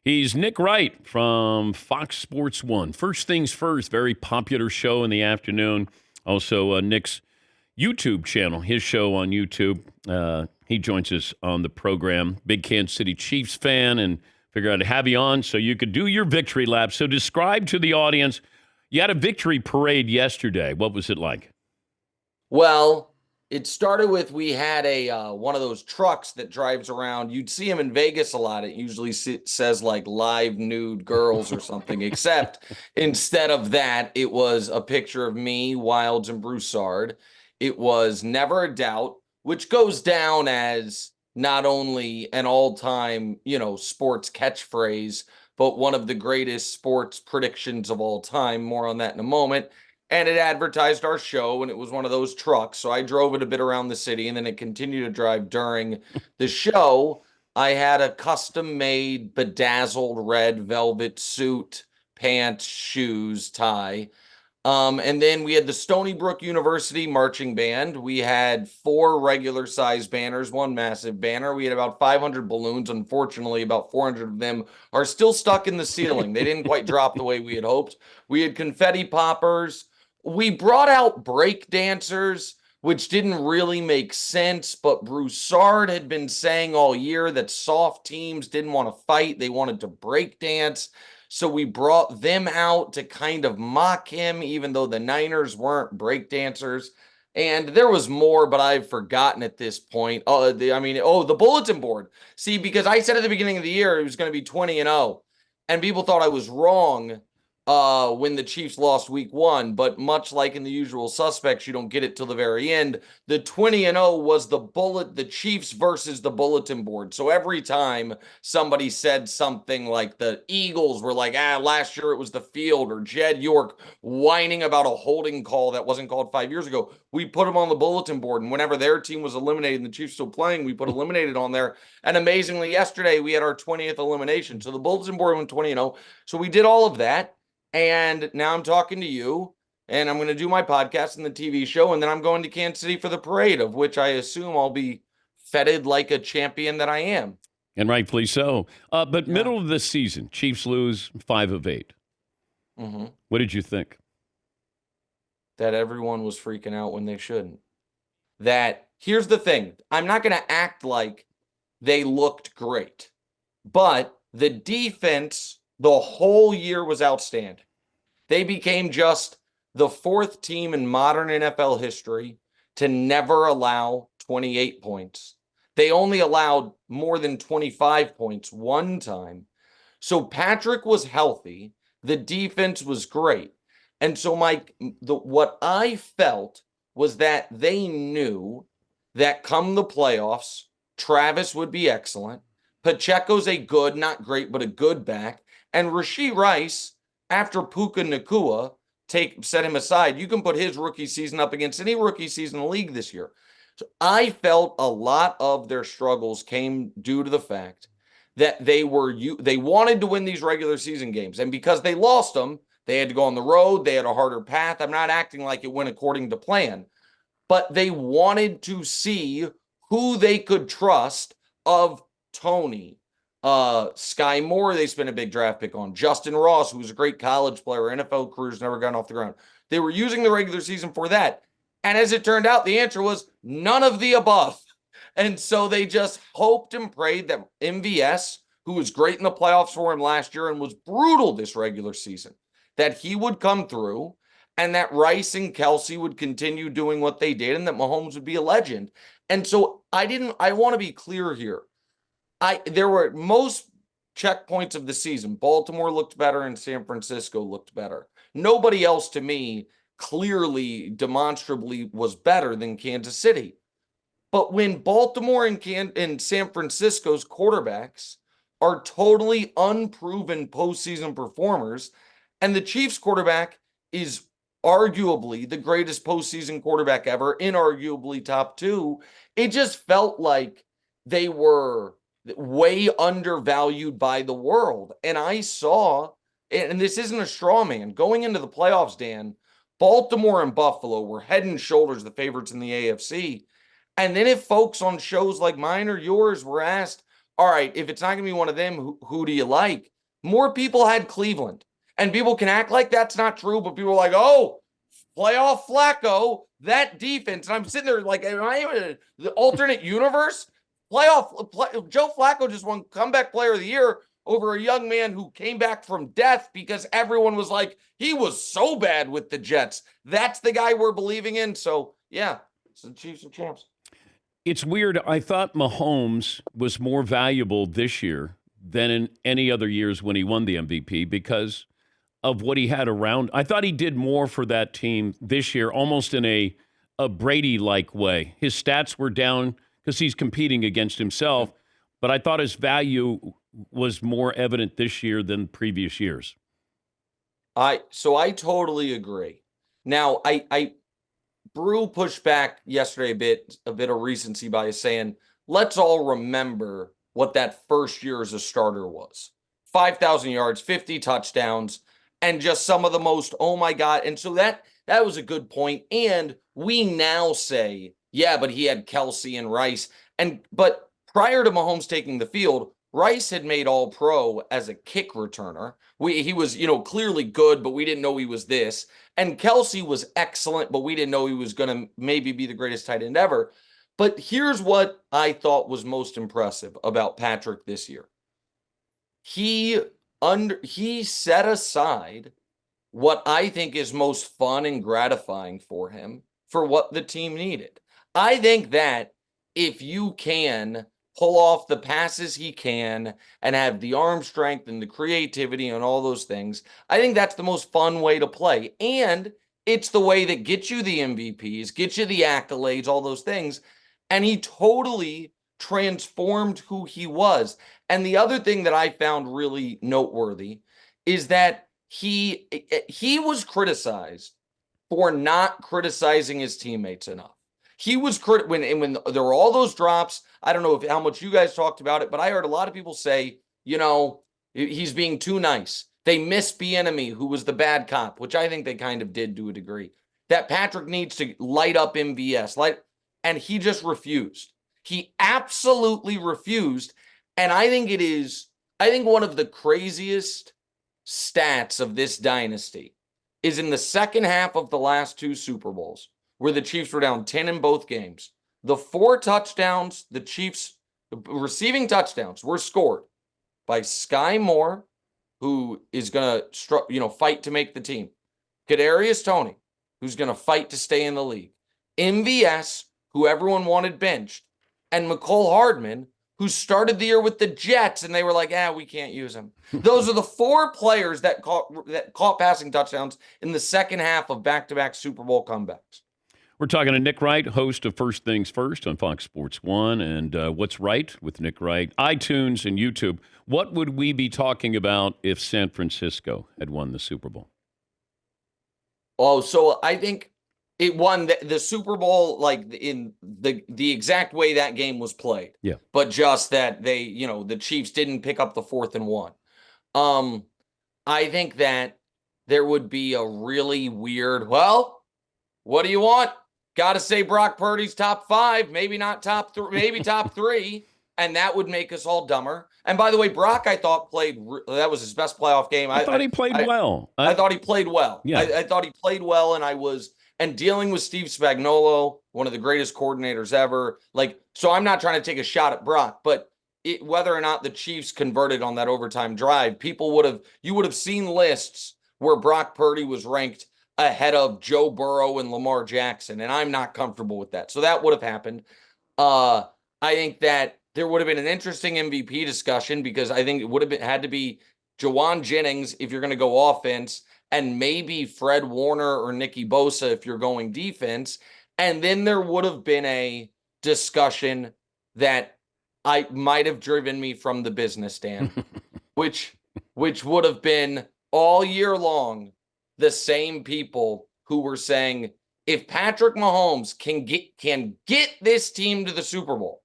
He's Nick Wright from Fox Sports 1. First things first, very popular show in the afternoon. Also, Nick's YouTube channel, his show on YouTube. He joins us on the program. Big Kansas City Chiefs fan, and figured I'd have you on so you could do your victory lap. So describe to the audience, you had a victory parade yesterday. What was it like? Well, it started with we had a one of those trucks that drives around. You'd see them in Vegas a lot. It usually says like live nude girls or something, except instead of that, it was a picture of me, Wilds, and Broussard. It was Never a Doubt, which goes down as not only an all-time, sports catchphrase, but one of the greatest sports predictions of all time. More on that in a moment. And it advertised our show, and it was one of those trucks. So I drove it a bit around the city, and then it continued to drive during the show. I had a custom-made, bedazzled red velvet suit, pants, shoes, tie. And then we had the Stony Brook University marching band. We had 4 regular-sized banners, 1 massive banner. We had about 500 balloons. Unfortunately, about 400 of them are still stuck in the ceiling. They didn't quite drop the way we had hoped. We had confetti poppers. We brought out break dancers, which didn't really make sense, but Broussard had been saying all year that soft teams didn't want to fight. They wanted to break dance. So we brought them out to kind of mock him, even though the Niners weren't break dancers. And there was more, but I've forgotten at this point. The bulletin board. See, because I said at the beginning of the year it was going to be 20-0, and people thought I was wrong when the Chiefs lost week 1, but much like in The Usual Suspects, you don't get it till the very end. The 20-0 was the Chiefs versus the bulletin board. So every time somebody said something like the Eagles were like, last year it was the field, or Jed York whining about a holding call that wasn't called 5 years ago, we put them on the bulletin board. And whenever their team was eliminated and the Chiefs still playing, we put eliminated on there. And amazingly, yesterday we had our 20th elimination. So the bulletin board went 20-0. So we did all of that. And now I'm talking to you, and I'm going to do my podcast and the TV show, and then I'm going to Kansas City for the parade, of which I assume I'll be feted like a champion that I am. And rightfully so. But middle of the season, Chiefs lose 5 of 8. Mm-hmm. What did you think? That everyone was freaking out when they shouldn't. Here's the thing. I'm not going to act like they looked great, but the defense the whole year was outstanding. They became just the 4th team in modern NFL history to never allow 28 points. They only allowed more than 25 points one time. So Patrick was healthy. The defense was great. And so what I felt was that they knew that come the playoffs, Travis would be excellent. Pacheco's a good, not great, but a good back. And Rashee Rice, after Puka Nacua, set him aside, you can put his rookie season up against any rookie season in the league this year. So I felt a lot of their struggles came due to the fact that they wanted to win these regular season games. And because they lost them, they had to go on the road. They had a harder path. I'm not acting like it went according to plan. But they wanted to see who they could trust of Tony, Sky Moore, they spent a big draft pick on. Justin Ross, who was a great college player, NFL career's never gotten off the ground. They were using the regular season for that. And as it turned out, the answer was none of the above. And so they just hoped and prayed that MVS, who was great in the playoffs for him last year and was brutal this regular season, that he would come through, and that Rice and Kelsey would continue doing what they did, and that Mahomes would be a legend. And so I want to be clear here. There were most checkpoints of the season. Baltimore looked better and San Francisco looked better. Nobody else, to me, clearly, demonstrably was better than Kansas City. But when Baltimore and San Francisco's quarterbacks are totally unproven postseason performers, and the Chiefs quarterback is arguably the greatest postseason quarterback ever, inarguably top 2, it just felt like they were way undervalued by the world. And I saw, and this isn't a straw man, going into the playoffs, Dan, Baltimore and Buffalo were head and shoulders the favorites in the AFC. And then if folks on shows like mine or yours were asked, all right, if it's not going to be one of them, who do you like? More people had Cleveland. And people can act like that's not true, but people are like, oh, playoff Flacco, that defense. And I'm sitting there like, am I in the alternate universe? Joe Flacco just won comeback player of the year over a young man who came back from death because everyone was like, he was so bad with the Jets. That's the guy we're believing in. So, yeah, so the Chiefs are champs. It's weird. I thought Mahomes was more valuable this year than in any other years when he won the MVP because of what he had around. I thought he did more for that team this year, almost in a Brady-like way. His stats were down because he's competing against himself, but I thought his value was more evident this year than previous years. So I totally agree. Now, Brew pushed back yesterday a bit of recency bias, saying, let's all remember what that first year as a starter was. 5,000 yards, 50 touchdowns, and just some of the most, oh my God. And so that was a good point. And we now say, yeah, but he had Kelsey and Rice. But prior to Mahomes taking the field, Rice had made all pro as a kick returner. He was, clearly good, but we didn't know he was this. And Kelsey was excellent, but we didn't know he was going to maybe be the greatest tight end ever. But here's what I thought was most impressive about Patrick this year. He set aside what I think is most fun and gratifying for him for what the team needed. I think that if you can pull off the passes he can and have the arm strength and the creativity and all those things, I think that's the most fun way to play. And it's the way that gets you the MVPs, gets you the accolades, all those things. And he totally transformed who he was. And the other thing that I found really noteworthy is that he was criticized for not criticizing his teammates enough. He was when there were all those drops. I don't know how much you guys talked about it, but I heard a lot of people say, he's being too nice. They miss Bieniemy, who was the bad cop, which I think they kind of did to a degree. That Patrick needs to light up MVS, and he just refused. He absolutely refused. And I think one of the craziest stats of this dynasty is in the second half of the last two Super Bowls, where the Chiefs were down 10 in both games. The 4 touchdowns, the Chiefs receiving touchdowns, were scored by Sky Moore, who is going to fight to make the team. Kadarius Toney, who's going to fight to stay in the league. MVS, who everyone wanted benched, and McCole Hardman, who started the year with the Jets, and they were like, we can't use him. Those are the 4 players that caught passing touchdowns in the second half of back-to-back Super Bowl comebacks. We're talking to Nick Wright, host of First Things First on Fox Sports 1 and What's Right with Nick Wright, iTunes and YouTube. What would we be talking about if San Francisco had won the Super Bowl? Oh, so I think it won the Super Bowl in the exact way that game was played. Yeah. But just that they, the Chiefs didn't pick up the 4th and 1. I think that there would be a really weird, what do you want? Got to say Brock Purdy's top 5, maybe not top 3, maybe top 3, and that would make us all dumber. And by the way, Brock, I thought that was his best playoff game. I thought he played well. I thought he played well. Yeah. I thought he played well, and dealing with Steve Spagnuolo, one of the greatest coordinators ever. So I'm not trying to take a shot at Brock, but whether or not the Chiefs converted on that overtime drive, you would have seen lists where Brock Purdy was ranked ahead of Joe Burrow and Lamar Jackson, and I'm not comfortable with that. So that would have happened. I think that there would have been an interesting MVP discussion because I think it would have had to be Jawan Jennings if you're going to go offense, and maybe Fred Warner or Nicky Bosa if you're going defense. And then there would have been a discussion that I might have driven me from the business, Dan, which would have been all year long the same people who were saying, if Patrick Mahomes can get this team to the Super Bowl,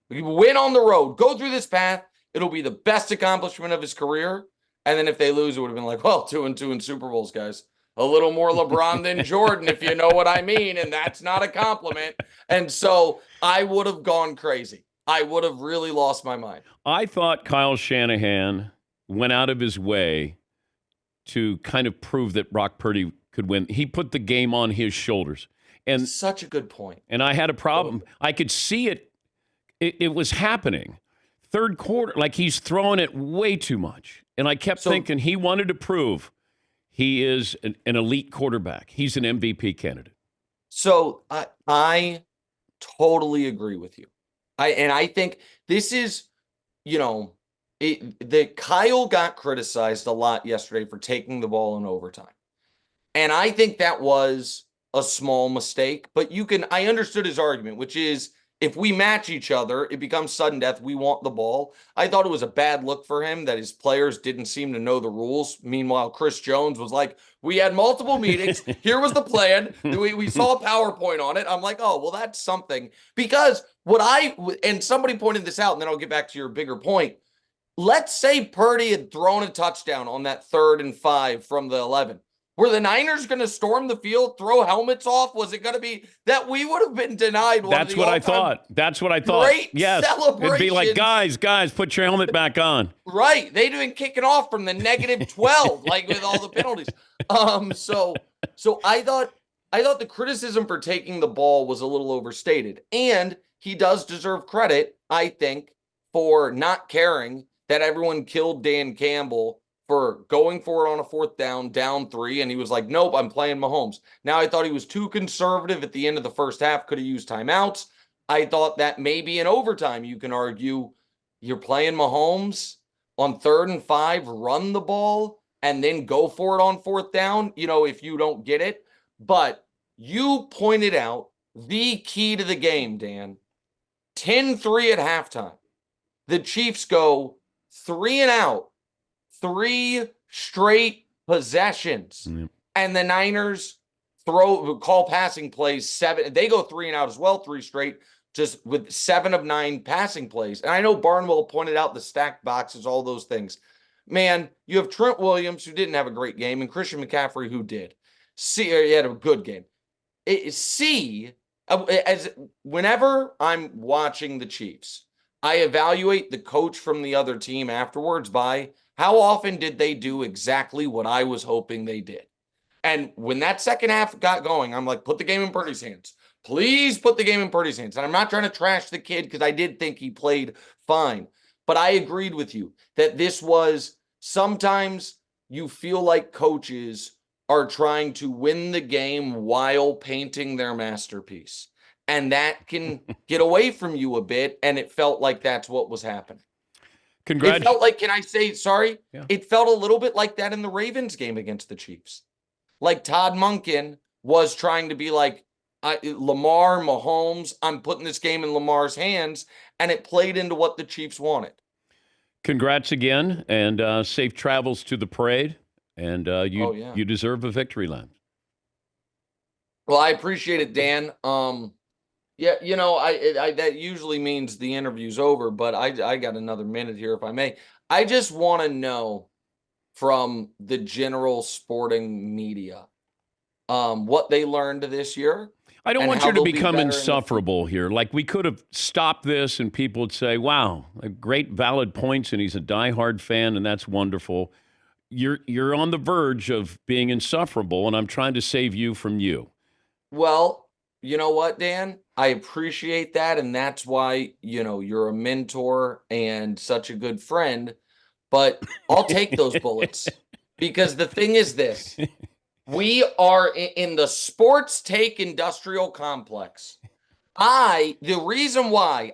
win on the road, go through this path, it'll be the best accomplishment of his career. And then if they lose, it would have been like, 2-2 in Super Bowls, guys. A little more LeBron than Jordan, if you know what I mean. And that's not a compliment. And so I would have gone crazy. I would have really lost my mind. I thought Kyle Shanahan went out of his way to kind of prove that Brock Purdy could win. He put the game on his shoulders. And such a good point. And I had a problem. I could see it. It was happening. Third quarter, like he's throwing it way too much. And I kept thinking he wanted to prove he is an elite quarterback. He's an MVP candidate. So I totally agree with you. I think this is, that Kyle got criticized a lot yesterday for taking the ball in overtime. And I think that was a small mistake, but I understood his argument, which is if we match each other, it becomes sudden death. We want the ball. I thought it was a bad look for him that his players didn't seem to know the rules. Meanwhile, Chris Jones was like, we had multiple meetings. Here was the plan. We saw a PowerPoint on it. I'm like, oh, well, that's something. Because and somebody pointed this out, and then I'll get back to your bigger point. Let's say Purdy had thrown a touchdown on that 3rd and 5 from the 11. Were the Niners going to storm the field, throw helmets off? Was it going to be that we would have been denied one That's of the what I thought. That's what I thought. Great yes. celebrations. It'd be like, guys, put your helmet back on. Right. They'd been kicking off from the -12, like with all the penalties. So I thought the criticism for taking the ball was a little overstated. And he does deserve credit, I think, for not caring that everyone killed Dan Campbell for going for it on a 4th down 3, and he was like, nope, I'm playing Mahomes. Now, I thought he was too conservative at the end of the first half, could have used timeouts. I thought that maybe in overtime, you can argue you're playing Mahomes on 3rd and 5, run the ball, and then go for it on 4th down, if you don't get it. But you pointed out the key to the game, Dan. 10-3 at halftime. The Chiefs go 3 and out. 3 straight possessions. Mm-hmm. And the Niners call passing plays 7. They go 3 and out as well, 3 straight, just with 7 of 9 passing plays. And I know Barnwell pointed out the stacked boxes, all those things. Man, you have Trent Williams, who didn't have a great game, and Christian McCaffrey, who did. He had a good game. Whenever I'm watching the Chiefs, I evaluate the coach from the other team afterwards by how often did they do exactly what I was hoping they did? And when that second half got going, I'm like, put the game in Purdy's hands. Please put the game in Purdy's hands. And I'm not trying to trash the kid because I did think he played fine. But I agreed with you that this was sometimes you feel like coaches are trying to win the game while painting their masterpiece. And that can get away from you a bit. And it felt like that's what was happening. It felt like, can I say, sorry? Yeah. It felt a little bit like that in the Ravens game against the Chiefs. Like Todd Monken was trying to be like, Lamar, Mahomes, I'm putting this game in Lamar's hands, and it played into what the Chiefs wanted. Congrats again, and safe travels to the parade, and you deserve a victory lap. Well, I appreciate it, Dan. Yeah, that usually means the interview's over, but I got another minute here, if I may. I just want to know from the general sporting media what they learned this year. I don't want you to become insufferable here. Like, we could have stopped this and people would say, wow, great valid points, and he's a diehard fan, and that's wonderful. You're on the verge of being insufferable, and I'm trying to save you from you. Well, you know what, Dan? I appreciate that, and that's why, you're a mentor and such a good friend, but I'll take those bullets because the thing is this. We are in the sports take industrial complex. The reason why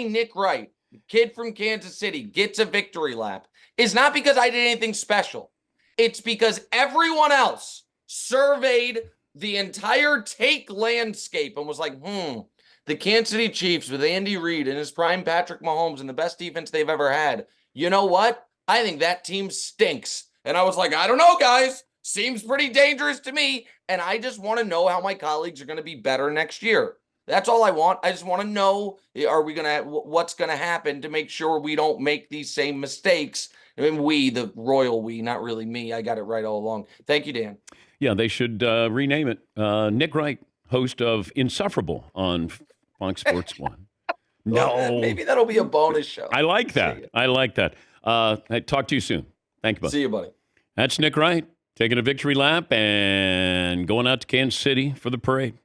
Nick Wright, kid from Kansas City, gets a victory lap is not because I did anything special. It's because everyone else surveyed the entire take landscape and was like, the Kansas City Chiefs with Andy Reid and his prime Patrick Mahomes and the best defense they've ever had. You know what? I think that team stinks. And I was like, I don't know, guys. Seems pretty dangerous to me. And I just want to know how my colleagues are going to be better next year. That's all I want. I just want to know, what's going to happen to make sure we don't make these same mistakes. I mean, the royal we, not really me. I got it right all along. Thank you, Dan. Yeah, they should rename it. Nick Wright, host of Insufferable on Fox Sports 1. No. Maybe that'll be a bonus show. I like that. I talk to you soon. Thank you, bud. See you, buddy. That's Nick Wright taking a victory lap and going out to Kansas City for the parade.